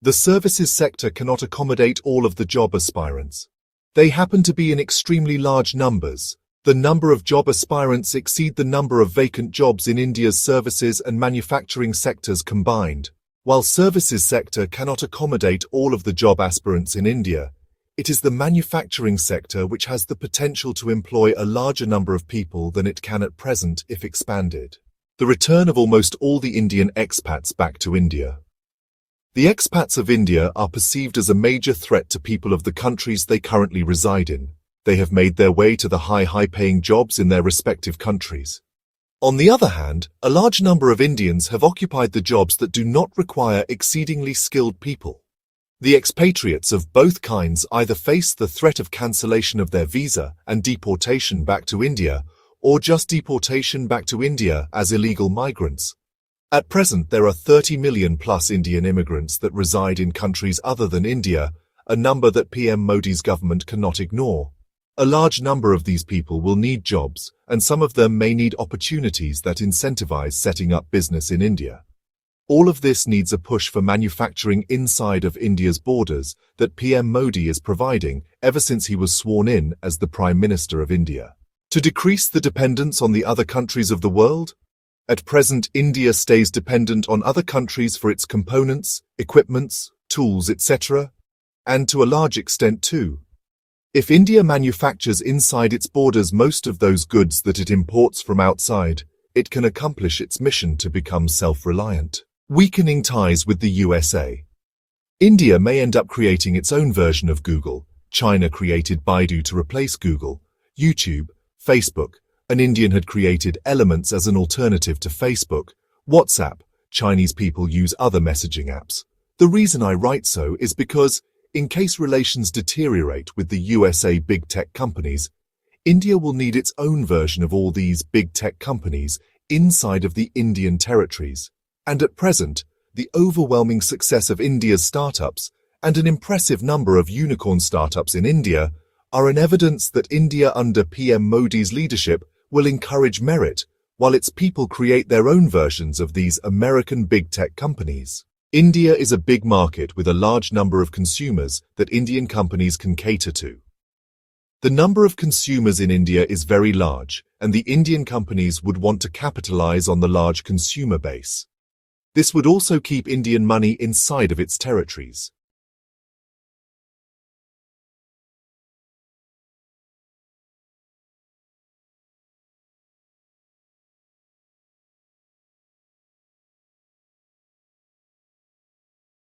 The services sector cannot accommodate all of the job aspirants. They happen to be in extremely large numbers. The number of job aspirants exceed the number of vacant jobs in India's services and manufacturing sectors combined. While services sector cannot accommodate all of the job aspirants in India, it is the manufacturing sector which has the potential to employ a larger number of people than it can at present if expanded. The return of almost all the Indian expats back to India. The expats of India are perceived as a major threat to people of the countries they currently reside in. They have made their way to the high-paying jobs in their respective countries. On the other hand, a large number of Indians have occupied the jobs that do not require exceedingly skilled people. The expatriates of both kinds either face the threat of cancellation of their visa and deportation back to India, or just deportation back to India as illegal migrants. At present, there are 30 million plus Indian immigrants that reside in countries other than India, a number that PM Modi's government cannot ignore. A large number of these people will need jobs, and some of them may need opportunities that incentivize setting up business in India. All of this needs a push for manufacturing inside of India's borders that PM Modi is providing ever since he was sworn in as the Prime Minister of India. To decrease the dependence on the other countries of the world? At present, India stays dependent on other countries for its components, equipments, tools, etc., and to a large extent too. If India manufactures inside its borders most of those goods that it imports from outside, it can accomplish its mission to become self-reliant. Weakening ties with the USA. India may end up creating its own version of Google. China created Baidu to replace Google, YouTube, Facebook. An Indian had created Elements as an alternative to Facebook, WhatsApp. Chinese people use other messaging apps. The reason I write so is because, in case relations deteriorate with the USA big tech companies, India will need its own version of all these big tech companies inside of the Indian territories. And at present, the overwhelming success of India's startups and an impressive number of unicorn startups in India are an evidence that India under PM Modi's leadership will encourage merit while its people create their own versions of these American big tech companies. India is a big market with a large number of consumers that Indian companies can cater to. The number of consumers in India is very large, and the Indian companies would want to capitalize on the large consumer base. This would also keep Indian money inside of its territories.